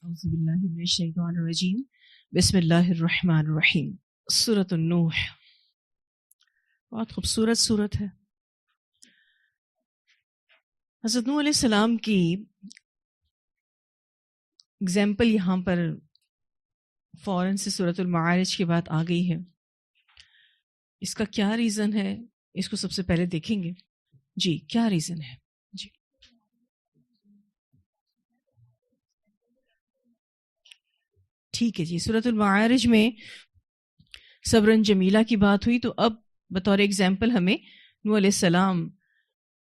اعوذ باللہ من الشیطان الرجیم بسم اللہ الرحمن الرحیم. سورۃ النوح بہت خوبصورت سورت ہے. حضرت نوح علیہ السلام کی اگزامپل یہاں پر فوراً سے سورۃ المعارج کی بات آ گئی ہے. اس کا کیا ریزن ہے اس کو سب سے پہلے دیکھیں گے. جی کیا ریزن ہے؟ جی ٹھیک ہے. جی سورۃ المعارج میں صبرن جمیلہ کی بات ہوئی، تو اب بطور ایگزامپل ہمیں نوح علیہ السلام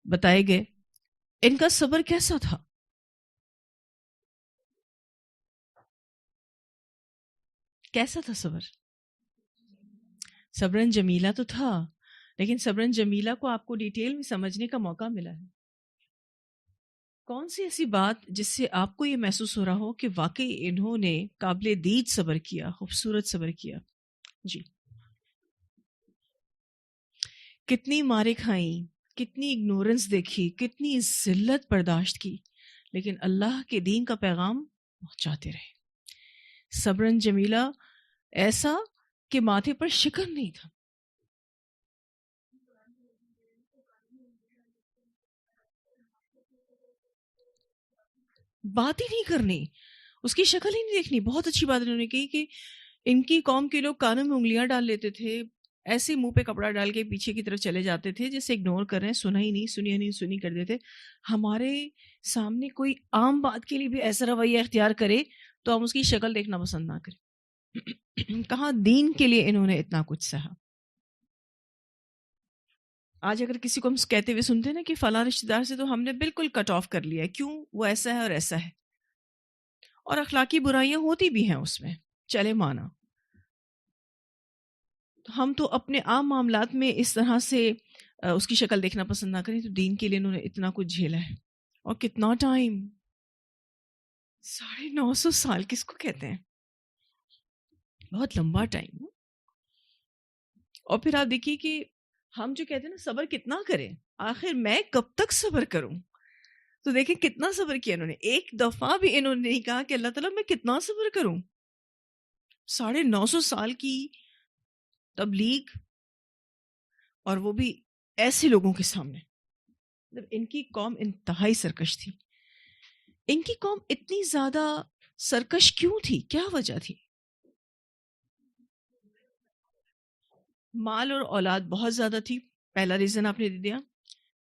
بتائے گئے. ان کا صبر کیسا تھا؟ کیسا تھا صبر؟ صبرن جمیلہ تو تھا، لیکن صبرن جمیلہ کو آپ کو ڈیٹیل میں سمجھنے کا موقع ملا ہے. کون سی ایسی بات جس سے آپ کو یہ محسوس ہو رہا ہو کہ واقعی انہوں نے قابل دید صبر کیا، خوبصورت صبر کیا؟ جی کتنی ماریں کھائیں، کتنی اگنورنس دیکھی، کتنی ذلت برداشت کی، لیکن اللہ کے دین کا پیغام پہنچاتے رہے. صبرن جمیلہ ایسا کہ ماتھے پر شکن نہیں تھا. بات ہی نہیں کرنی، اس کی شکل ہی نہیں دیکھنی. بہت اچھی بات انہوں نے کہی کہ ان کی قوم کے لوگ کانوں میں انگلیاں ڈال لیتے تھے، ایسے منہ پہ کپڑا ڈال کے پیچھے کی طرف چلے جاتے تھے جیسے اگنور کر رہے ہیں، سنا ہی نہیں، سنی نہیں سنی کر دیتے. ہمارے سامنے کوئی عام بات کے لیے بھی ایسا رویہ اختیار کرے تو ہم اس کی شکل دیکھنا پسند نہ کریں. کہاں دین کے لیے انہوں نے اتنا کچھ سہا. آج اگر کسی کو ہم کہتے ہوئے سنتے ہیں نا کہ فلاں رشتہ دار سے تو ہم نے بالکل کٹ آف کر لیا ہے، کیوں؟ وہ ایسا ہے اور ایسا ہے. اور اخلاقی برائیاں ہوتی بھی ہیں اس میں، چلے مانا. ہم تو اپنے عام معاملات میں اس طرح سے اس کی شکل دیکھنا پسند نہ کریں، تو دین کے لیے انہوں نے اتنا کچھ جھیلا ہے. اور کتنا ٹائم، 950 سال کس کو کہتے ہیں؟ بہت لمبا ٹائم. اور پھر آپ دیکھیے کہ ہم جو کہتے ہیں نا صبر کتنا کریں، آخر میں کب تک صبر کروں؟ تو دیکھیں کتنا صبر کیا انہوں نے. ایک دفعہ بھی انہوں نے نہیں کہا کہ اللہ تعالیٰ میں کتنا صبر کروں. 950 سال کی تبلیغ، اور وہ بھی ایسے لوگوں کے سامنے. ان کی قوم انتہائی سرکش تھی. ان کی قوم اتنی زیادہ سرکش کیوں تھی؟ کیا وجہ تھی؟ مال اور اولاد بہت زیادہ تھی، پہلا ریزن آپ نے دے دیا.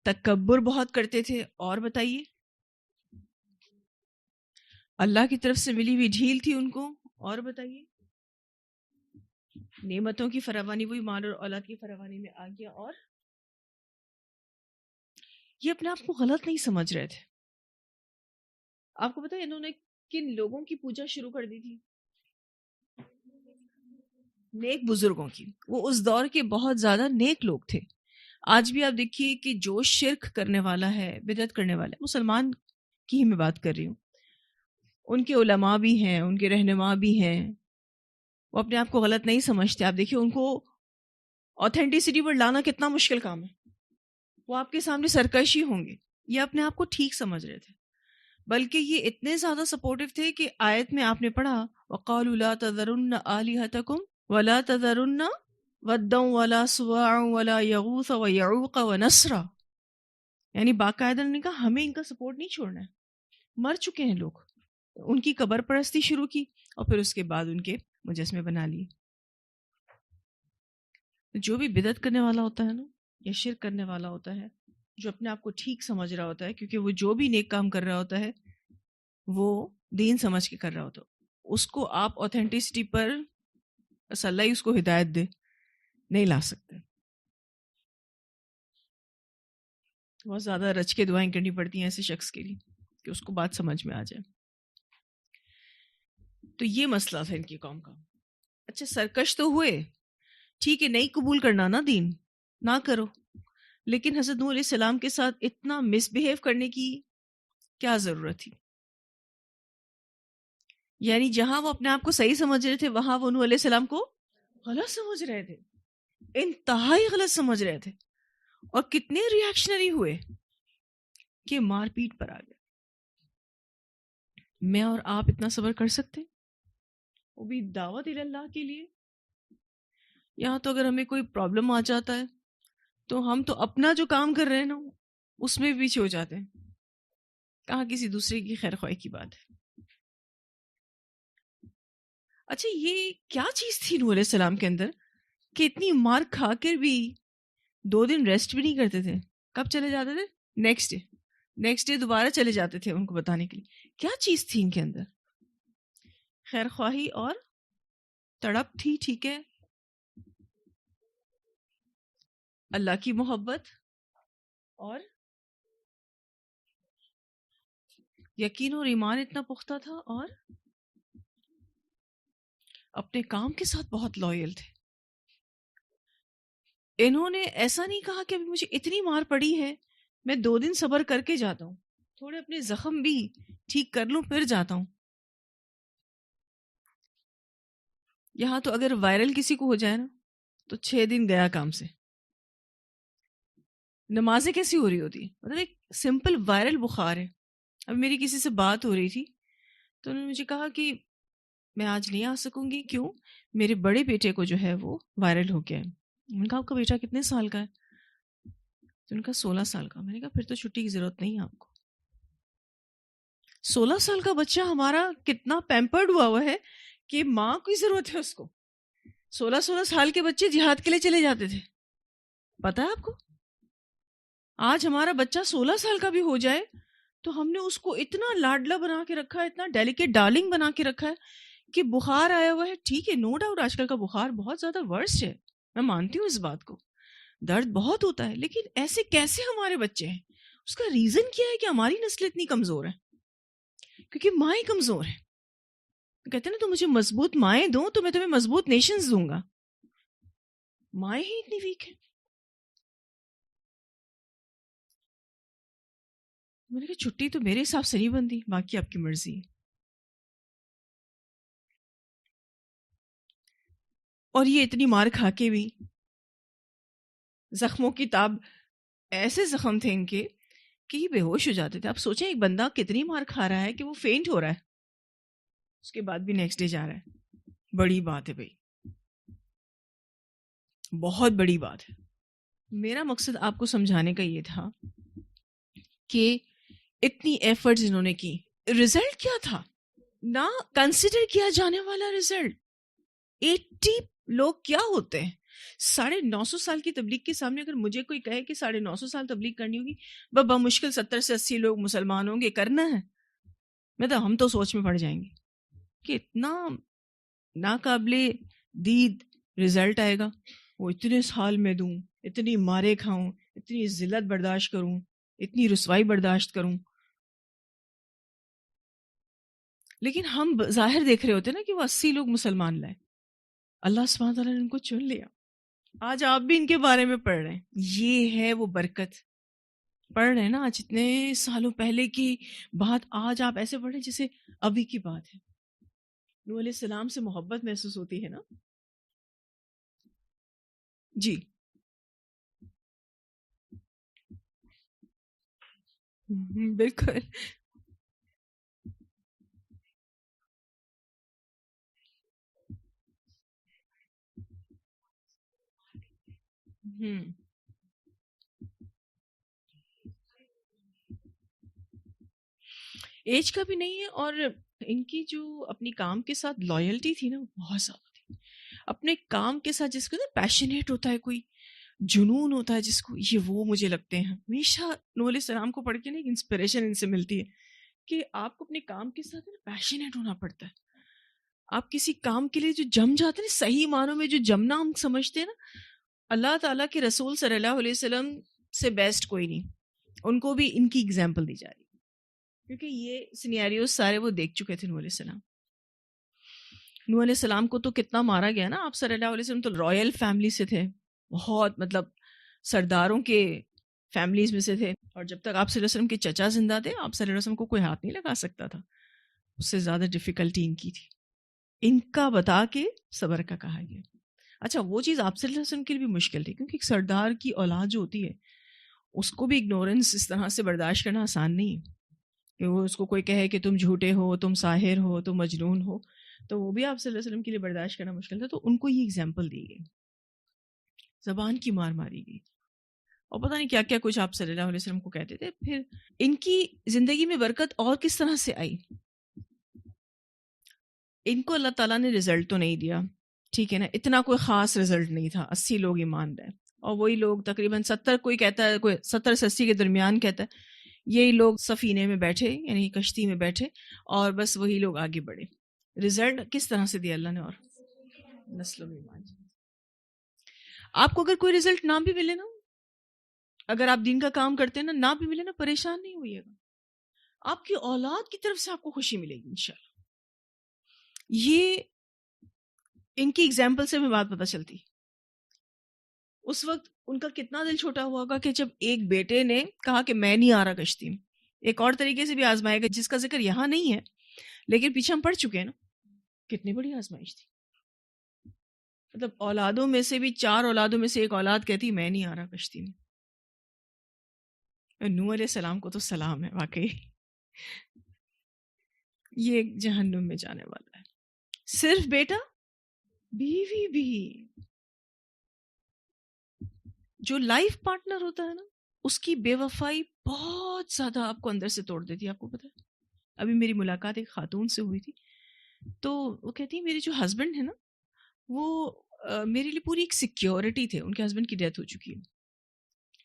تکبر بہت کرتے تھے، اور بتائیے. اللہ کی طرف سے ملی ہوئی ڈھیل تھی ان کو، اور بتائیے. نعمتوں کی فراوانی، وہی مال اور اولاد کی فراوانی میں آ گیا. اور یہ اپنے آپ کو غلط نہیں سمجھ رہے تھے. آپ کو پتہ ہے انہوں نے کن لوگوں کی پوجا شروع کر دی تھی؟ نیک بزرگوں کی. وہ اس دور کے بہت زیادہ نیک لوگ تھے. آج بھی آپ دیکھیے کہ جو شرک کرنے والا ہے، بدعت کرنے والا ہے، مسلمان کی ہی میں بات کر رہی ہوں، ان کے علماء بھی ہیں، ان کے رہنما بھی ہیں، وہ اپنے آپ کو غلط نہیں سمجھتے. آپ دیکھیے ان کو آتھینٹسٹی پر لانا کتنا مشکل کام ہے. وہ آپ کے سامنے سرکشی ہوں گے، یہ اپنے آپ کو ٹھیک سمجھ رہے تھے. بلکہ یہ اتنے زیادہ سپورٹو تھے کہ آیت میں آپ نے پڑھا وَقَالُوا لَا تَذَرُنَّ آلِهَتَكُمْ وَلَا تَذَرُنَّ وَدًّا وَلَا سُوَاعًا وَلَا يَغُوثَ وَيَعُوقَ وَنَسْرًا. یعنی باقاعدہ نے کہا ہمیں ان کا سپورٹ نہیں چھوڑنا ہے. مر چکے ہیں لوگ، ان کی قبر پرستی شروع کی، اور پھر اس کے بعد ان کے مجسمے بنا لیے. جو بھی بدعت کرنے والا ہوتا ہے نا، یا شرک کرنے والا ہوتا ہے، جو اپنے آپ کو ٹھیک سمجھ رہا ہوتا ہے، کیونکہ وہ جو بھی نیک کام کر رہا ہوتا ہے وہ دین سمجھ کے کر رہا ہوتا ہے، اس کو آپ اوتھینٹسٹی پر بس اللہ ہی اس کو ہدایت دے، نہیں لا سکتے. بہت زیادہ رچ کے دعائیں کرنی پڑتی ہیں ایسے شخص کے لیے کہ اس کو بات سمجھ میں آ جائے. تو یہ مسئلہ تھا ان کی قوم کا. اچھا سرکش تو ہوئے، ٹھیک ہے، نہیں قبول کرنا نا دین، نہ کرو، لیکن حضرت نوح علیہ السلام کے ساتھ اتنا مس بہیو کرنے کی کیا ضرورت تھی؟ یعنی جہاں وہ اپنے آپ کو صحیح سمجھ رہے تھے وہاں وہ نوح علیہ السلام کو غلط سمجھ رہے تھے، انتہائی غلط سمجھ رہے تھے. اور کتنے ریاکشنری ہوئے کہ مار پیٹ پر آ گئے. میں اور آپ اتنا صبر کر سکتے ہیں؟ وہ بھی دعوت اللہ کے لیے. یہاں تو اگر ہمیں کوئی پرابلم آ جاتا ہے تو ہم تو اپنا جو کام کر رہے ہیں نا اس میں بھی پیچھے ہو جاتے ہیں. کہاں کسی دوسرے کی خیر خواہی کی بات ہے. اچھا یہ کیا چیز تھی نوح علیہ السلام کے اندر کہ اتنی مار کھا کر بھی 2 دن ریسٹ بھی نہیں کرتے تھے؟ کب چلے جاتے تھے؟ نیکسٹ ڈے دوبارہ چلے جاتے تھے ان کو بتانے کے لیے. کیا چیز تھی ان کے اندر؟ خیر خواہی اور تڑپ تھی، ٹھیک ہے، اللہ کی محبت اور یقین اور ایمان اتنا پختہ تھا، اور اپنے کام کے ساتھ بہت لائل تھے. انہوں نے ایسا نہیں کہا کہ ابھی مجھے اتنی مار پڑی ہے میں 2 دن صبر کر کے جاتا ہوں، تھوڑے اپنے زخم بھی ٹھیک کر لوں پھر جاتا ہوں. یہاں تو اگر وائرل کسی کو ہو جائے نا تو 6 دن گیا کام سے. نمازیں کیسی ہو رہی ہوتی، مطلب ایک سمپل وائرل بخار ہے. اب میری کسی سے بات ہو رہی تھی تو انہوں نے مجھے کہا کہ میں آج نہیں آ سکوں گی. کیوں؟ میرے بڑے بیٹے کو جو ہے وہ وائرل ہو گیا ہے. میں نے کہا آپ کا بیٹا کتنے سال کا ہے؟ تو ان کا 16 سال کا. میں نے کہا پھر تو چھٹی کی ضرورت نہیں ہے آپ کو. 16 سال کا بچہ ہمارا کتنا پیمپرڈ ہوا ہے کہ ماں کی ضرورت ہے اس کو. 16 سال کے بچے جہاد کے لیے چلے جاتے تھے، پتا ہے آپ کو؟ آج ہمارا بچہ 16 سال کا بھی ہو جائے تو ہم نے اس کو اتنا لاڈلا بنا کے رکھا ہے، اتنا ڈیلیکیٹ ڈارلنگ بنا کے رکھا ہے کہ بخار آیا ہوا ہے. ٹھیک ہے، نو ڈاؤٹ آج کل کا بخار بہت زیادہ ورسٹ ہے، میں مانتی ہوں اس بات کو، درد بہت ہوتا ہے، لیکن ایسے کیسے ہمارے بچے ہیں؟ اس کا ریزن کیا ہے کہ ہماری نسل اتنی کمزور ہے؟ کیونکہ مائیں کمزور ہیں. کہتے ہیں نا تو مجھے مضبوط مائیں دو تو میں تمہیں مضبوط نیشنز دوں گا. مائیں ہی اتنی ویک ہیں. میں نے کہا چھٹی تو میرے حساب سے نہیں بنتی، باقی آپ کی مرضی. اور یہ اتنی مار کھا کے بھی زخموں کی تاب، ایسے زخم تھے ان کے کہ یہ بے ہوش ہو جاتے تھے. آپ سوچیں ایک بندہ کتنی مار کھا رہا ہے کہ وہ فینٹ ہو رہا ہے، اس کے بعد بھی نیکسٹ ڈے جا رہا ہے. بڑی بات ہے بھائی، بہت بڑی بات ہے. میرا مقصد آپ کو سمجھانے کا یہ تھا کہ اتنی ایفرٹس انہوں نے کی، رزلٹ کیا تھا؟ نہ کنسیڈر کیا جانے والا رزلٹ. 80 لوگ کیا ہوتے ہیں؟ 950 سال کی تبلیغ کے سامنے اگر مجھے کوئی کہے کہ 950 سال تبلیغ کرنی ہوگی، بابا مشکل 70 سے 80 لوگ مسلمان ہوں گے، کرنا ہے؟ میں تو ہم تو سوچ میں پڑ جائیں گے کہ اتنا ناقابل دید رزلٹ آئے گا. وہ اتنے سال میں دوں، اتنی مارے کھاؤں، اتنی ذلت برداشت کروں، اتنی رسوائی برداشت کروں. لیکن ہم ظاہر دیکھ رہے ہوتے نا کہ وہ 80 لوگ مسلمان لائے. اللہ سبحانہ تعالیٰ نے ان کو چن لیا. آج آپ بھی ان کے بارے میں پڑھ رہے ہیں، یہ ہے وہ برکت. پڑھ رہے ہیں نا آج اتنے سالوں پہلے کی بات آج آپ ایسے پڑھ رہے ہیں جیسے ابھی کی بات ہے. نوح علیہ السلام سے محبت محسوس ہوتی ہے نا. جی بالکل. ایج کا بھی نہیں ہے، اور ان کی جو اپنی کام کے ساتھ لائلٹی تھی نا وہ بہت زیادہ تھی. اپنے کام کے ساتھ جس کو نا پیشنیٹ ہوتا ہے، کوئی جنون ہوتا ہے جس کو، یہ وہ مجھے لگتے ہیں. ہمیشہ نوح علیہ السلام کو پڑھ کے نا ایک انسپریشن ان سے ملتی ہے کہ آپ کو اپنے کام کے ساتھ پیشنیٹ ہونا پڑتا ہے. آپ کسی کام کے لیے جو جم جاتے ہیں، صحیح معنوں میں جو جمنا ہم سمجھتے ہیں نا، اللہ تعالیٰ کے رسول صلی اللہ علیہ وسلم سے بیسٹ کوئی نہیں. ان کو بھی ان کی اگزامپل دی جا رہی ہے کیونکہ یہ سینیریوز سارے وہ دیکھ چکے تھے. نوح علیہ السلام، نوح علیہ السلام کو تو کتنا مارا گیا نا. آپ صلی اللہ علیہ وسلم تو رائل فیملی سے تھے، بہت مطلب سرداروں کے فیملیز میں سے تھے. اور جب تک آپ صلی اللہ علیہ وسلم کے چچا زندہ تھے، آپ صلی اللہ علیہ وسلم کو کوئی ہاتھ نہیں لگا سکتا تھا. اس سے زیادہ ڈیفیکلٹی ان کی تھی. ان کا بتا کے صبر کا کہا گیا. اچھا وہ چیز آپ صلی اللہ علیہ وسلم کے لیے بھی مشکل تھی، کیونکہ ایک سردار کی اولاد جو ہوتی ہے اس کو بھی اگنورنس اس طرح سے برداشت کرنا آسان نہیں ہے. کہ وہ اس کو کوئی کہے کہ تم جھوٹے ہو، تم ساحر ہو، تم مجنون ہو، تو وہ بھی آپ صلی اللہ علیہ وسلم کے لیے برداشت کرنا مشکل تھا. تو ان کو یہ اگزامپل دی گئی، زبان کی مار ماری گئی، اور پتہ نہیں کیا کیا کچھ آپ صلی اللہ علیہ وسلم کو کہتے تھے. پھر ان کی زندگی میں برکت اور کس طرح سے آئی؟ ان کو اللہ تعالیٰ نے رزلٹ تو نہیں دیا، ٹھیک ہے نا، اتنا کوئی خاص رزلٹ نہیں تھا. 80 لوگ ایمان لائے، اور وہی لوگ تقریباً 70، کوئی کہتا ہے، کوئی 70 سے 80 کے درمیان کہتا ہے، یہی لوگ سفینے میں بیٹھے، یعنی کشتی میں بیٹھے، اور بس وہی لوگ آگے بڑھے. رزلٹ کس طرح سے دیا اللہ نے؟ اور نسلوں میں ایمان. آپ کو اگر کوئی رزلٹ نہ بھی ملے نا، اگر آپ دین کا کام کرتے ہیں نا، نہ بھی ملے نا، پریشان نہیں ہوئیے گا. آپ کی اولاد کی طرف سے آپ کو خوشی ملے گی انشاءاللہ. یہ ان کی ایگزامپل سے ہمیں بات پتہ چلتی. اس وقت ان کا کتنا دل چھوٹا ہوا ہوگا کہ جب ایک بیٹے نے کہا کہ میں نہیں آ رہا کشتی میں. ایک اور طریقے سے بھی آزمائے گا جس کا ذکر یہاں نہیں ہے، لیکن پیچھے ہم پڑھ چکے ہیں نا. کتنی بڑی آزمائش تھی. مطلب اولادوں میں سے بھی 4 اولادوں میں سے ایک اولاد کہتی میں نہیں آ رہا کشتی میں. نوح علیہ السلام کو تو سلام ہے واقعی. یہ جہنم میں جانے والا ہے. صرف بیٹا، بیوی بھی. جو لائف پارٹنر ہوتا ہے نا، اس کی بے وفائی بہت زیادہ آپ کو اندر سے توڑ دیتی ہے. آپ کو پتہ ہے، ابھی میری ملاقات ایک خاتون سے ہوئی تھی، تو وہ کہتی ہے میرے جو ہسبینڈ ہے نا، وہ میرے لیے پوری ایک سیکیورٹی تھے. ان کے ہسبینڈ کی ڈیتھ ہو چکی ہے.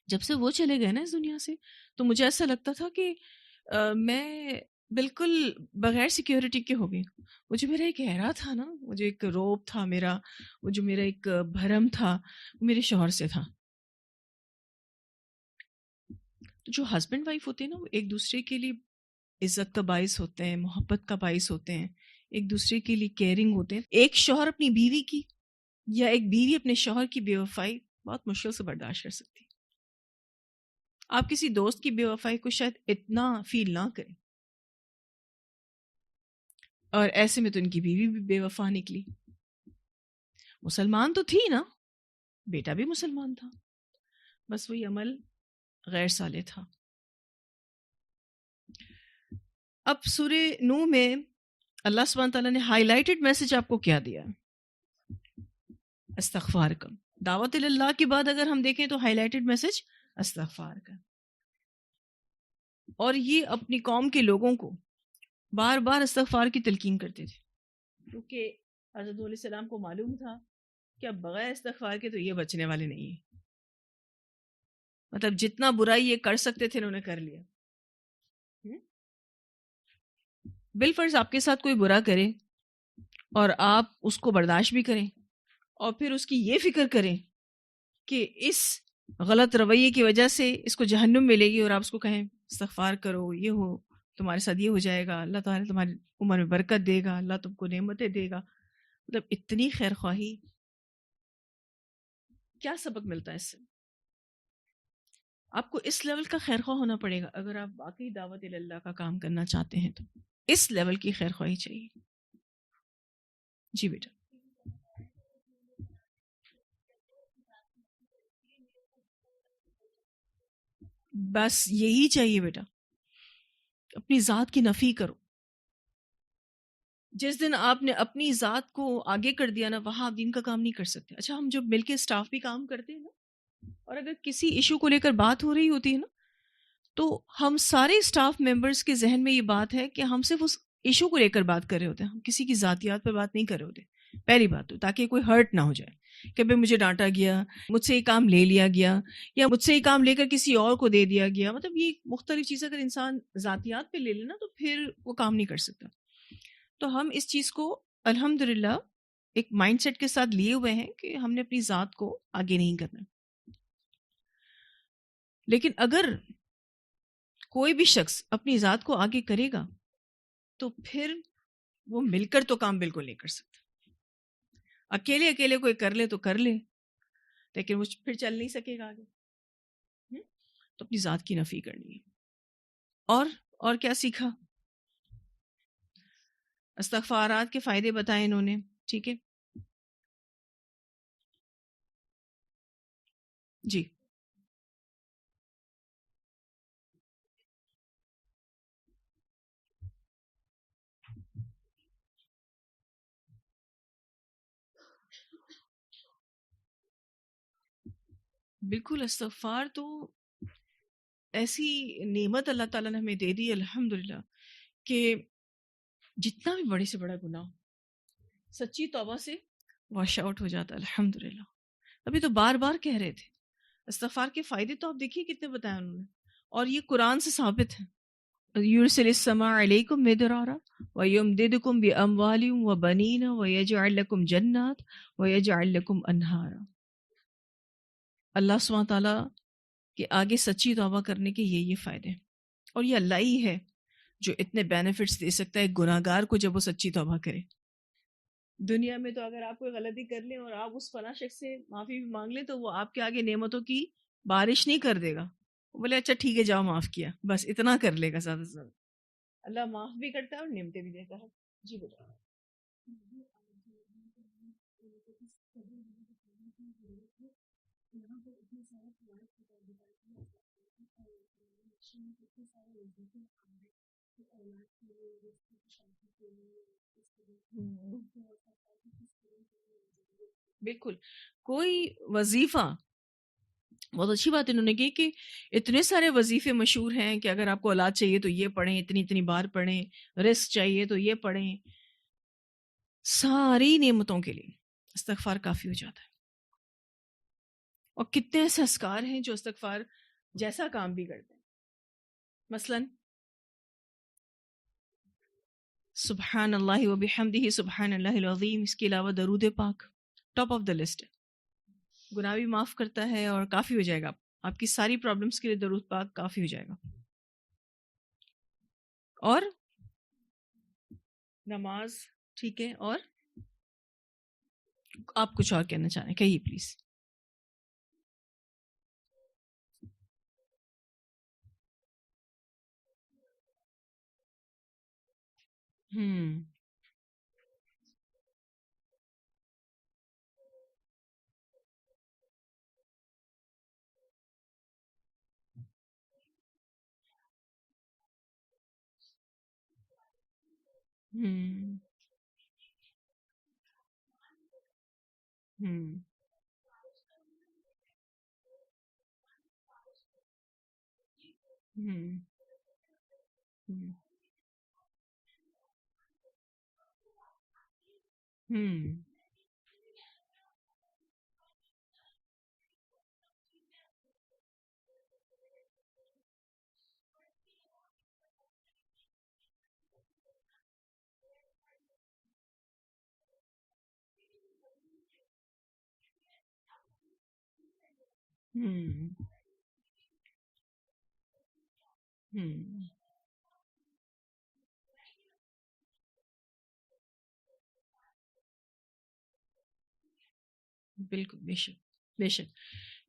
جب سے وہ چلے گئے نا اس دنیا سے، تو مجھے ایسا لگتا تھا کہ میں بالکل بغیر سیکیورٹی کے ہو گئی. وہ جو میرا ایک ہیرا تھا نا، وہ جو ایک روب تھا میرا، وہ جو میرا ایک بھرم تھا، وہ میرے شوہر سے تھا. جو ہسبینڈ وائف ہوتے ہیں نا، وہ ایک دوسرے کے لیے عزت کا باعث ہوتے ہیں، محبت کا باعث ہوتے ہیں، ایک دوسرے کے لیے کیئرنگ ہوتے ہیں. ایک شوہر اپنی بیوی کی یا ایک بیوی اپنے شوہر کی بے وفائی بہت مشکل سے برداشت کر سکتی. آپ کسی دوست کی بے وفائی کو شاید اتنا فیل نہ کریں، اور ایسے میں تو ان کی بیوی بھی بے وفا نکلی. مسلمان تو تھی نا، بیٹا بھی مسلمان تھا، بس وہی عمل غیر صالح تھا. اب سورہ نوح میں اللہ سبحانہ تعالیٰ نے ہائی لائٹڈ میسج آپ کو کیا دیا؟ استغفار کا. دعوت اللہ کے بعد اگر ہم دیکھیں تو ہائی لائٹڈ میسج استغفار کا. اور یہ اپنی قوم کے لوگوں کو بار بار استغفار کی تلقین کرتے تھے، کیونکہ حضرت علیہ السلام کو معلوم تھا کہ اب بغیر استغفار کے تو یہ بچنے والے نہیں ہیں. مطلب جتنا برائی یہ کر سکتے تھے انہوں نے کر لیا. بالفرض آپ کے ساتھ کوئی برا کرے اور آپ اس کو برداشت بھی کریں، اور پھر اس کی یہ فکر کریں کہ اس غلط رویے کی وجہ سے اس کو جہنم ملے گی، اور آپ اس کو کہیں استغفار کرو، یہ ہو تمہارے ساتھ یہ ہو جائے گا، اللہ تعالیٰ تمہاری عمر میں برکت دے گا، اللہ تم کو نعمتیں دے گا. مطلب اتنی خیر خواہی. کیا سبق ملتا ہے اس سے؟ آپ کو اس لیول کا خیر خواہ ہونا پڑے گا اگر آپ واقعی دعوت اللہ کا کام کرنا چاہتے ہیں. تو اس لیول کی خیر خواہی چاہیے. جی بیٹا. بس یہی چاہیے بیٹا، اپنی ذات کی نفی کرو. جس دن آپ نے اپنی ذات کو آگے کر دیا نا، وہاں آپ دین کا کام نہیں کر سکتے. اچھا، ہم جب مل کے اسٹاف بھی کام کرتے ہیں نا، اور اگر کسی ایشو کو لے کر بات ہو رہی ہوتی ہے نا، تو ہم سارے اسٹاف ممبرس کے ذہن میں یہ بات ہے کہ ہم صرف اس ایشو کو لے کر بات کر رہے ہوتے ہیں، ہم کسی کی ذاتیات پر بات نہیں کر رہے ہوتے. پہلی بات تو تاکہ کوئی ہرٹ نہ ہو جائے کہ بھئی مجھے ڈانٹا گیا، مجھ سے یہ کام لے لیا گیا، یا مجھ سے یہ کام لے کر کسی اور کو دے دیا گیا. مطلب یہ مختلف چیزیں اگر انسان ذاتیات پہ لے لینا تو پھر وہ کام نہیں کر سکتا. تو ہم اس چیز کو الحمدللہ ایک مائنڈ سیٹ کے ساتھ لیے ہوئے ہیں کہ ہم نے اپنی ذات کو آگے نہیں کرنا. لیکن اگر کوئی بھی شخص اپنی ذات کو آگے کرے گا تو پھر وہ مل کر تو کام بالکل نہیں کر سکتا. اکیلے اکیلے کوئی کر لے تو کر لے، لیکن وہ پھر چل نہیں سکے گا آگے. تو اپنی ذات کی نفی کرنی ہے. اور کیا سیکھا؟ استغفارات کے فائدے بتائے انہوں نے. ٹھیک ہے جی. بالکل استغفار تو ایسی نعمت اللہ تعالیٰ نے ہمیں دے دی الحمدللہ کہ جتنا بھی بڑے سے بڑا گناہ ہو، سچی توبہ سے واش آؤٹ ہو جاتا ہے الحمدللہ. ابھی تو بار بار کہہ رہے تھے استغفار کے فائدے تو آپ دیکھیے کتنے بتائے انہوں نے، اور یہ قرآن سے ثابت ہے. یرسل السماء علیکم مدرارا ویمددکم باموال وبنین ویجعل لکم جنات ویجعل لکم انہارا. اللہ سبحانہ تعالیٰ کہ آگے سچی توبہ کرنے کے یہ فائدے ہیں، اور یہ اللہ ہی ہے جو اتنے بینیفٹس دے سکتا ہے گناہ گار کو جب وہ سچی توبہ کرے. دنیا میں تو اگر آپ کوئی غلطی کر لیں اور آپ اس فلاں شخص سے معافی بھی مانگ لیں تو وہ آپ کے آگے نعمتوں کی بارش نہیں کر دے گا. وہ بولے اچھا ٹھیک ہے جاؤ معاف کیا، بس اتنا کر لے گا زیادہ سے زیادہ. اللہ معاف بھی کرتا ہے اور نعمتیں بھی دیتا ہے. جی بیٹا. بالکل. کوئی وظیفہ، بہت اچھی بات انہوں نے کی کہ اتنے سارے وظیفے مشہور ہیں کہ اگر آپ کو اولاد چاہیے تو یہ پڑھیں، اتنی اتنی بار پڑھیں، رزق چاہیے تو یہ پڑھیں. ساری نعمتوں کے لیے استغفار کافی ہو جاتا ہے. اور کتنے ایسے اذکار ہیں جو استغفار جیسا کام بھی کرتے ہیں. مثلا سبحان اللہ و بحمدہ سبحان اللہ العظیم، اس کے علاوہ درود پاک ٹاپ آف دا لسٹ ہے. گناہ بھی معاف کرتا ہے اور کافی ہو جائے گا، آپ کی ساری پرابلمس کے لیے درود پاک کافی ہو جائے گا. اور نماز ٹھیک ہے، اور آپ کچھ اور کہنا چاہیں کہیے پلیز. ہوں ہوں ہوں ہوں ہوں ہوں ہوں ہوں بالکل بے شک بے شک.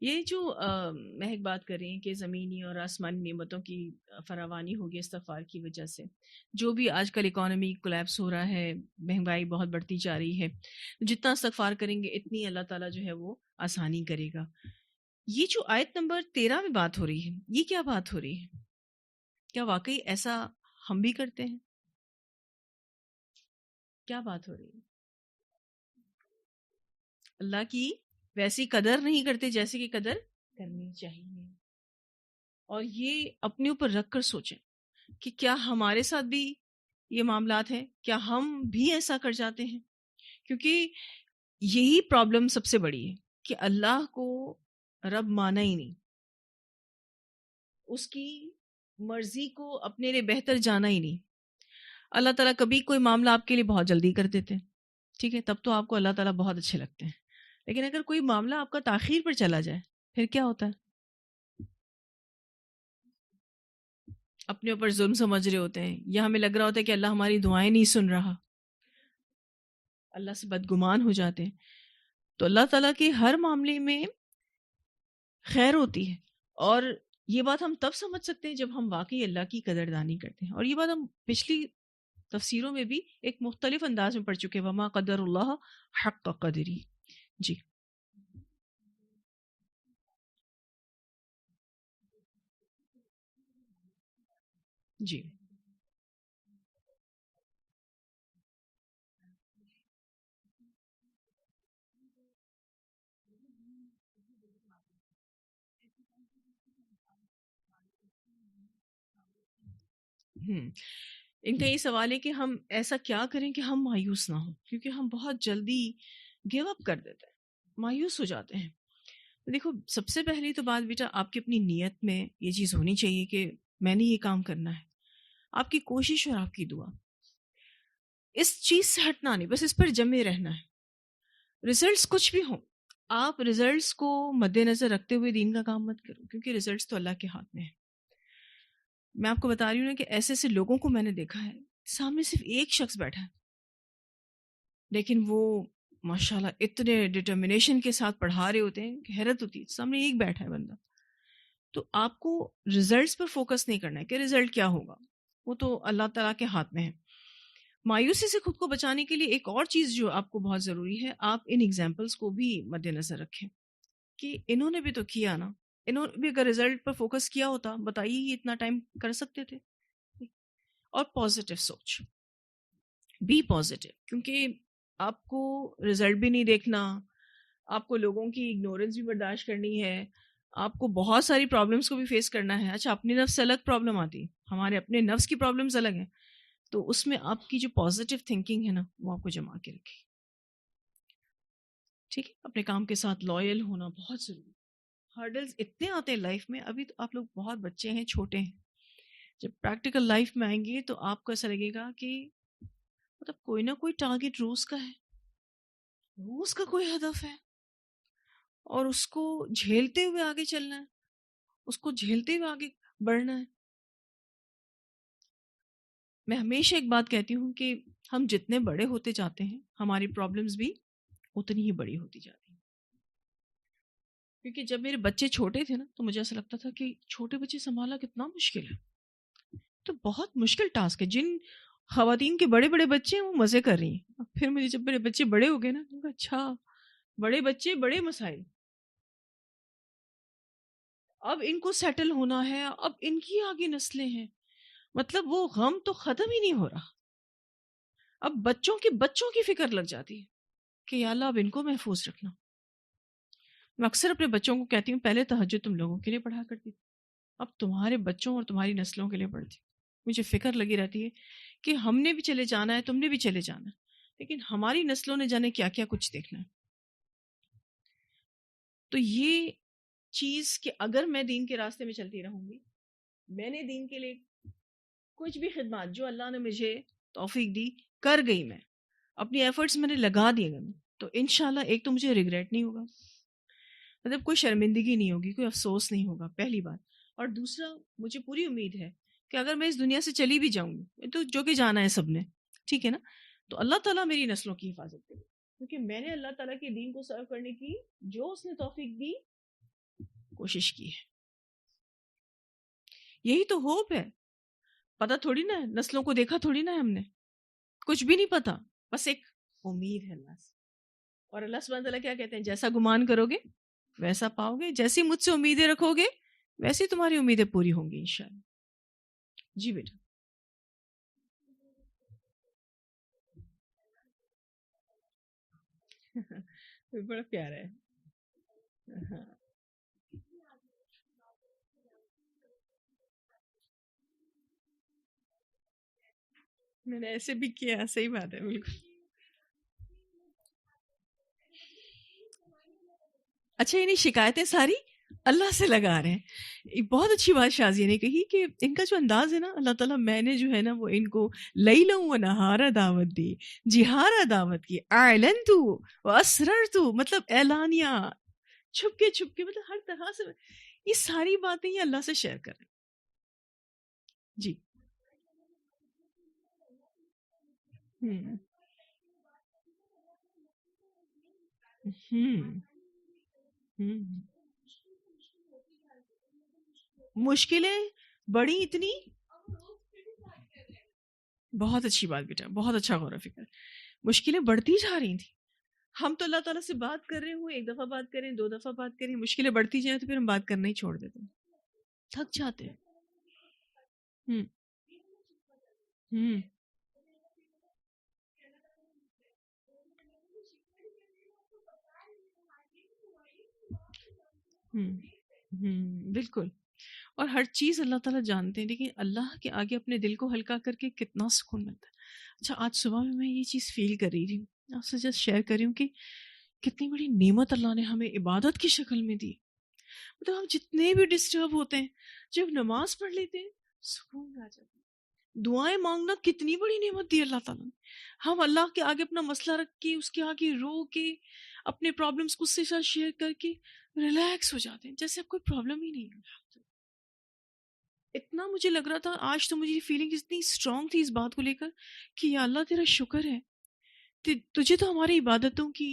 یہ جو مہک بات کر رہی ہیں کہ زمینی اور آسمانی نعمتوں کی فراوانی ہوگی استغفار کی وجہ سے، جو بھی آج کل اکانومی کولیپس ہو رہا ہے، مہنگائی بہت بڑھتی جا رہی ہے، جتنا استغفار کریں گے اتنی اللہ تعالیٰ جو ہے وہ آسانی کرے گا. یہ جو آیت نمبر 13 میں بات ہو رہی ہے، یہ کیا بات ہو رہی ہے؟ کیا واقعی ایسا ہم بھی کرتے ہیں؟ کیا بات ہو رہی ہے؟ اللہ کی ویسی قدر نہیں کرتے جیسے کہ قدر کرنی چاہیے. اور یہ اپنے اوپر رکھ کر سوچیں کہ کیا ہمارے ساتھ بھی یہ معاملات ہیں، کیا ہم بھی ایسا کر جاتے ہیں؟ کیونکہ یہی پرابلم سب سے بڑی ہے کہ اللہ کو رب مانا ہی نہیں، اس کی مرضی کو اپنے لیے بہتر جانا ہی نہیں. اللہ تعالیٰ کبھی کوئی معاملہ آپ کے لیے بہت جلدی کر دیتے ہیں، ٹھیک ہے، تب تو آپ کو اللہ تعالیٰ بہت اچھے لگتے ہیں. لیکن اگر کوئی معاملہ آپ کا تاخیر پر چلا جائے پھر کیا ہوتا ہے؟ اپنے اوپر ظلم سمجھ رہے ہوتے ہیں، یا ہمیں لگ رہا ہوتا ہے کہ اللہ ہماری دعائیں نہیں سن رہا، اللہ سے بدگمان ہو جاتے ہیں. تو اللہ تعالیٰ کے ہر معاملے میں خیر ہوتی ہے. اور یہ بات ہم تب سمجھ سکتے ہیں جب ہم واقعی اللہ کی قدردانی کرتے ہیں. اور یہ بات ہم پچھلی تفسیروں میں بھی ایک مختلف انداز میں پڑھ چکے، وما قدر اللہ حق قدری. جی جی ہوں، ان کا یہ سوال ہے کہ ہم ایسا کیا کریں کہ ہم مایوس نہ ہوں، کیونکہ ہم بہت جلدی گیو اپ کر دیتے ہیں، مایوس ہو جاتے ہیں. دیکھو، سب سے پہلی تو بات بیٹا، آپ کی اپنی نیت میں یہ چیز ہونی چاہیے کہ میں نے یہ کام کرنا ہے. آپ کی کوشش اور آپ کی دعا، اس چیز سے ہٹنا نہیں، بس اس پر جمے رہنا ہے. ریزلٹس کچھ بھی ہوں، آپ ریزلٹس کو مد نظر رکھتے ہوئے دین کا کام مت کرو، کیونکہ ریزلٹس تو اللہ کے ہاتھ میں ہے. میں آپ کو بتا رہی ہوں نا کہ ایسے ایسے لوگوں کو میں نے دیکھا ہے، سامنے صرف ایک شخص بیٹھا ہے، لیکن وہ ماشاءاللہ اتنے ڈٹرمنیشن کے ساتھ پڑھا رہے ہوتے ہیں کہ حیرت ہوتی ہے، سامنے ایک بیٹھا ہے بندہ. تو آپ کو ریزلٹس پر فوکس نہیں کرنا ہے کہ ریزلٹ کیا ہوگا، وہ تو اللہ تعالیٰ کے ہاتھ میں ہے. مایوسی سے خود کو بچانے کے لیے ایک اور چیز جو آپ کو بہت ضروری ہے، آپ ان ایگزامپلس کو بھی مد نظر رکھیں کہ انہوں نے بھی تو کیا نا، انہوں نے بھی اگر ریزلٹ پر فوکس کیا ہوتا، بتائیے یہ اتنا ٹائم کر سکتے تھے. اور پازیٹیو سوچ، بی پازیٹیو، کیونکہ آپ کو رزلٹ بھی نہیں دیکھنا، آپ کو لوگوں کی اگنورنس بھی برداشت کرنی ہے، آپ کو بہت ساری پرابلمس کو بھی فیس کرنا ہے. اچھا، اپنے نفس سے الگ پرابلم آتی، ہمارے اپنے نفس کی پرابلمس الگ ہیں، تو اس میں آپ کی جو پازیٹیو تھنکنگ ہے نا، وہ آپ کو جما کے رکھے. ٹھیک ہے، اپنے کام کے ساتھ لائل ہونا بہت ضروری. ہرڈلز اتنے آتے ہیں لائف میں، ابھی تو آپ لوگ بہت بچے ہیں، چھوٹے ہیں. جب پریکٹیکل لائف میں آئیں گے تو آپ کو ایسا لگے گا کہ مطلب کوئی نہ کوئی ٹارگیٹ روز کا ہے، روز کا کوئی ہدف ہے، اور اس کو جھیلتے ہوئے آگے چلنا ہے، اس کو جھیلتے ہوئے آگے بڑھنا ہے. میں ہمیشہ ایک بات کہتی ہوں کہ ہم جتنے بڑے ہوتے جاتے ہیں، ہماری پرابلمز بھی اتنی ہی بڑی ہوتی جاتی ہیں. کیونکہ جب میرے بچے چھوٹے تھے نا، تو مجھے ایسا لگتا تھا کہ چھوٹے بچے سنبھالنا کتنا مشکل ہے. تو بہت مشکل ٹاسک ہے. جن خواتین کے بڑے بڑے بچے ہیں وہ مزے کر رہی ہیں. پھر مجھے جب میرے بچے بڑے ہو گئے نا، تو اچھا، بڑے بچے بڑے مسائل، اب ان کو سیٹل ہونا ہے، اب ان کی آگے نسلیں ہیں، مطلب وہ غم تو ختم ہی نہیں ہو رہا. اب بچوں کی فکر لگ جاتی ہے کہ یا اللہ اب ان کو محفوظ رکھنا. میں اکثر اپنے بچوں کو کہتی ہوں، پہلے تہجد تم لوگوں کے لیے پڑھا کرتی تھی، اب تمہارے بچوں اور تمہاری نسلوں کے لیے پڑھتی. مجھے فکر لگی رہتی ہے کہ ہم نے بھی چلے جانا ہے، تم نے بھی چلے جانا ہے، لیکن ہماری نسلوں نے جانے کیا کیا کچھ دیکھنا ہے. تو یہ چیز کہ اگر میں دین کے راستے میں چلتی رہوں گی، میں نے دین کے لیے کچھ بھی خدمات جو اللہ نے مجھے توفیق دی کر گئی، میں اپنی ایفرٹس میں نے لگا دیے گئے، تو انشاءاللہ ایک تو مجھے ریگریٹ نہیں ہوگا، مطلب کوئی شرمندگی نہیں ہوگی، کوئی افسوس نہیں ہوگا، پہلی بات. اور دوسرا، مجھے پوری امید ہے کہ اگر میں اس دنیا سے چلی بھی جاؤں گی، تو جو کہ جانا ہے سب نے، ٹھیک ہے نا، تو اللہ تعالیٰ میری نسلوں کی حفاظت کرے، کیونکہ میں نے اللہ تعالیٰ کے دین کو سرو کرنے کی جو اس نے توفیق دی کوشش کی ہے. یہی تو ہوپ ہے. پتہ تھوڑی نا ہے، نسلوں کو دیکھا تھوڑی نا ہے ہم نے، کچھ بھی نہیں پتا، بس ایک امید ہے اللہ سے. اور اللہ سبحانہ تعالیٰ کیا کہتے ہیں، جیسا گمان کرو گے ویسا پاؤ گے، جیسی مجھ سے امیدیں رکھو گے ویسی تمہاری امیدیں پوری ہوں گی انشاءاللہ. جی بیٹا. بڑا پیارا ہے. ہاں، میں نے ایسے بھی کیا، صحیح بات ہے، بالکل. اچھا، یعنی شکایتیں ساری اللہ سے لگا رہے ہیں. ایک بہت اچھی بات شازیہ نے کہی کہ ان کا جو انداز ہے نا، اللہ تعالیٰ میں نے جو ہے نا وہ ان کو لیلا و نہارا دعوت دی، جہارا دعوت کی، اعلن تو و اسرر تو، مطلب اعلانیہ، چھپ کے، مطلب ہر طرح سے یہ ساری باتیں یہ اللہ سے شیئر کریں. جی. ہوں ہوں ہوں مشکلیں بڑی اتنی. بہت اچھی بات بیٹا، بہت اچھا غور و فکر. مشکلیں بڑھتی جا رہی تھیں، ہم تو اللہ تعالیٰ سے بات کر رہے ہوں، ایک دفعہ بات کریں، دو دفعہ بات کریں، مشکلیں بڑھتی جائیں تو پھر ہم بات کرنا ہی چھوڑ دیتے ہیں، تھک جاتے ہیں. ہوں ہوں ہوں بالکل. اور ہر چیز اللہ تعالیٰ جانتے ہیں، لیکن اللہ کے آگے اپنے دل کو ہلکا کر کے کتنا سکون ملتا ہے. اچھا، آج صبح میں یہ چیز فیل کر رہی تھی، آپ سے جسٹ شیئر کر رہی ہوں کہ کتنی بڑی نعمت اللہ نے ہمیں عبادت کی شکل میں دی. مطلب ہم جتنے بھی ڈسٹرب ہوتے ہیں، جب نماز پڑھ لیتے ہیں سکون آ جاتا ہے. دعائیں مانگنا کتنی بڑی نعمت دی اللہ تعالیٰ نے. ہم اللہ کے آگے اپنا مسئلہ رکھ کے، اس کے آگے رو کے، اپنے پرابلمس کو اس کے ساتھ شیئر کر کے ریلیکس ہو جاتے ہیں، جیسے اب کوئی پرابلم ہی نہیں ہے. اتنا مجھے لگ رہا تھا آج، تو مجھے فیلنگ اتنی اسٹرانگ تھی اس بات کو لے کر کہ یا اللہ تیرا شکر ہے، تجھے تو ہماری عبادتوں کی،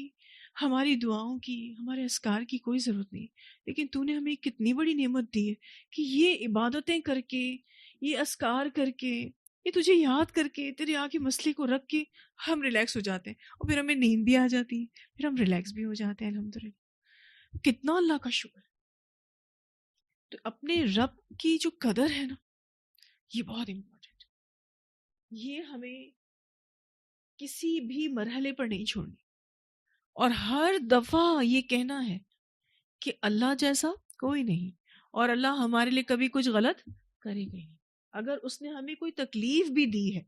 ہماری دعاؤں کی، ہمارے اذکار کی کوئی ضرورت نہیں، لیکن تو نے ہمیں کتنی بڑی نعمت دی ہے کہ یہ عبادتیں کر کے، یہ اذکار کر کے، یہ تجھے یاد کر کے، تیرے آگے مسئلے کو رکھ کے ہم ریلیکس ہو جاتے ہیں، اور پھر ہمیں نیند بھی آ جاتی ہے، پھر ہم ریلیکس بھی ہو جاتے ہیں. الحمدللہ، کتنا اللہ کا شکر ہے. تو اپنے رب کی جو قدر ہے نا، یہ بہت امپورٹنٹ ہے. یہ ہمیں کسی بھی مرحلے پر نہیں چھوڑنی، اور ہر دفعہ یہ کہنا ہے کہ اللہ جیسا کوئی نہیں، اور اللہ ہمارے لیے کبھی کچھ غلط کرے گا نہیں. اگر اس نے ہمیں کوئی تکلیف بھی دی ہے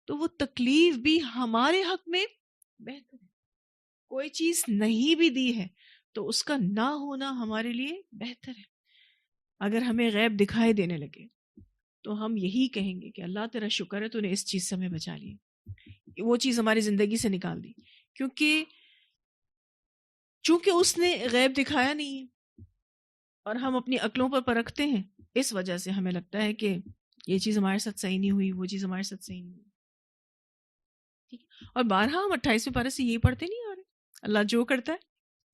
تو وہ تکلیف بھی ہمارے حق میں بہتر ہے. کوئی چیز نہیں بھی دی ہے تو اس کا نہ ہونا ہمارے لیے بہتر ہے. اگر ہمیں غیب دکھائی دینے لگے تو ہم یہی کہیں گے کہ اللہ تیرا شکر ہے، تو نے اس چیز سے ہمیں بچا لیا، وہ چیز ہماری زندگی سے نکال دی. چونکہ اس نے غیب دکھایا نہیں ہے اور ہم اپنی عقلوں پر پرکھتے ہیں، اس وجہ سے ہمیں لگتا ہے کہ یہ چیز ہمارے ساتھ صحیح نہیں ہوئی، وہ چیز ہمارے ساتھ صحیح نہیں ہوئی. ٹھیک ہے؟ اور بارہا ہم 28ویں پارے سے یہ پڑھتے نہیں آ رہے، اللہ جو کرتا ہے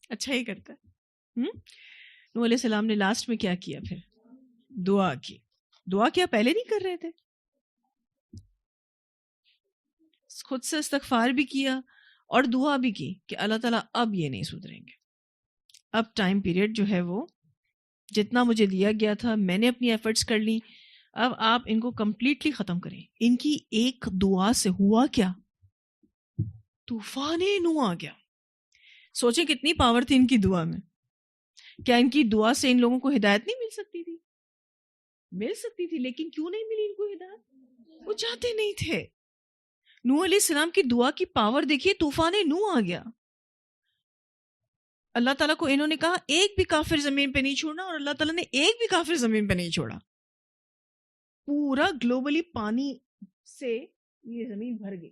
اچھا ہی کرتا ہے. نوح علیہ السلام نے لاسٹ میں کیا کیا؟ پھر دعا کی. دعا کیا پہلے نہیں کر رہے تھے؟ خود سے استغفار بھی کیا اور دعا بھی کی کہ اللہ تعالیٰ اب یہ نہیں سدھریں گے، اب ٹائم پیریڈ جو ہے وہ جتنا مجھے دیا گیا تھا میں نے اپنی ایفرٹس کر لی، اب آپ ان کو کمپلیٹلی ختم کریں. ان کی ایک دعا سے ہوا کیا؟ طوفان نوح آ گیا. سوچیں کتنی پاور تھی ان کی دعا میں. کیا ان کی دعا سے ان لوگوں کو ہدایت نہیں مل سکتی تھی؟ مل سکتی تھی، لیکن کیوں نہیں ملی ان کو ہدایت؟ وہ چاہتے نہیں تھے. نوح علیہ السلام کی دعا کی پاور دیکھیے، طوفان نوح آ گیا. اللہ تعالیٰ کو انہوں نے کہا ایک بھی کافر زمین پہ نہیں چھوڑنا، اور اللہ تعالیٰ نے ایک بھی کافر زمین پہ نہیں چھوڑا. پورا گلوبلی پانی سے یہ زمین بھر گئی.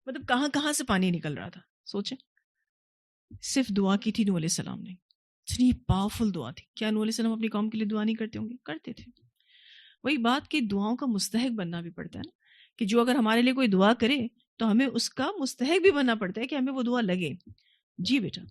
مطلب کہاں کہاں سے پانی نکل رہا تھا. سوچیں، صرف دعا کی تھی نوح علیہ السلام نے. اتنی پاورفل دعا تھی. کیا نوح علیہ السلام اپنی قوم کے لیے دعا نہیں کرتے ہوں گے؟ کرتے تھے. وہی بات کہ دعاؤں کا مستحق بننا بھی پڑتا ہے نا، کہ جو اگر ہمارے لیے کوئی دعا کرے تو ہمیں اس کا مستحق بھی بننا پڑتا ہے کہ ہمیں وہ دعا لگے. جی بیٹا.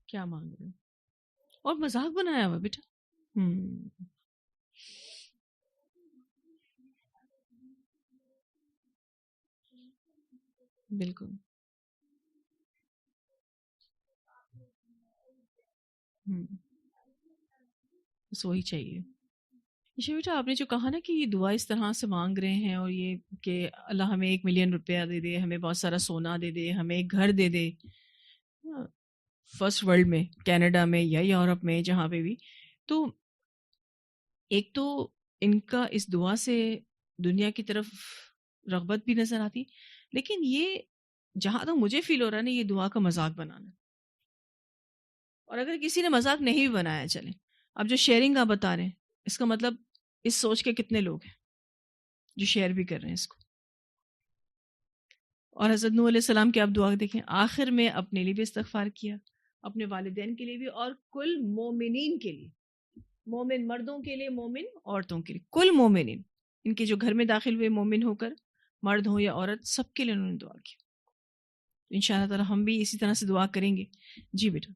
کیا مانگ رہے ہو؟ اور مذاق بنایا ہوا بیٹا. بالکل. بس وہی چاہیے. یہ بیٹا آپ نے جو کہا نا کہ یہ دعا اس طرح سے مانگ رہے ہیں، اور یہ کہ اللہ ہمیں 1 ملین روپیہ دے دے، ہمیں بہت سارا سونا دے دے، ہمیں ایک گھر دے دے فرسٹ ورلڈ میں، کینیڈا میں یا یورپ میں، جہاں پہ بھی. تو ایک تو ان کا اس دعا سے دنیا کی طرف رغبت بھی نظر آتی، لیکن یہ جہاں تک مجھے فیل ہو رہا ہے نا، یہ دعا کا مذاق بنانا. اور اگر کسی نے مذاق نہیں بھی بنایا، چلیں، اب جو شیئرنگ آپ بتا رہے ہیں، اس کا مطلب اس سوچ کے کتنے لوگ ہیں جو شیئر بھی کر رہے ہیں اس کو. اور حضرت نوح علیہ السلام کی آپ دعا دیکھیں، آخر میں اپنے لیے بھی استغفار کیا، اپنے والدین کے لیے بھی، اور کل مومنین کے لیے، مومن مردوں کے لیے، مومن عورتوں کے لیے، کل مومنین، ان کے جو گھر میں داخل ہوئے مومن ہو کر، مرد ہوں یا عورت، سب کے لیے انہوں نے دعا کی. ان شاء اللہ تعالیٰ ہم بھی اسی طرح سے دعا کریں گے. جی بیٹا.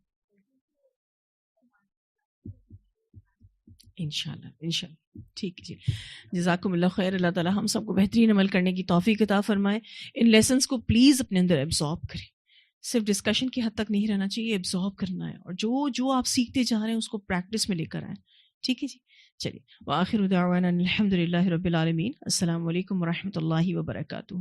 انشاءاللہ انشاءاللہ ٹھیک ہے جی. جزاکم اللہ خیر. اللہ تعالیٰ ہم سب کو بہترین عمل کرنے کی توفیق عطا فرمائے. ان لیسنس کو پلیز اپنے اندر ایبزارب کریں. صرف ڈسکشن کی حد تک نہیں رہنا چاہیے، ایبزارب کرنا ہے، اور جو آپ سیکھتے جا رہے ہیں اس کو پریکٹس میں لے کر آئیں. ٹھیک ہے جی. چلیے، وآخر دعوانا الحمد للہ رب العالمین. السلام علیکم ورحمۃ اللہ وبرکاتہ.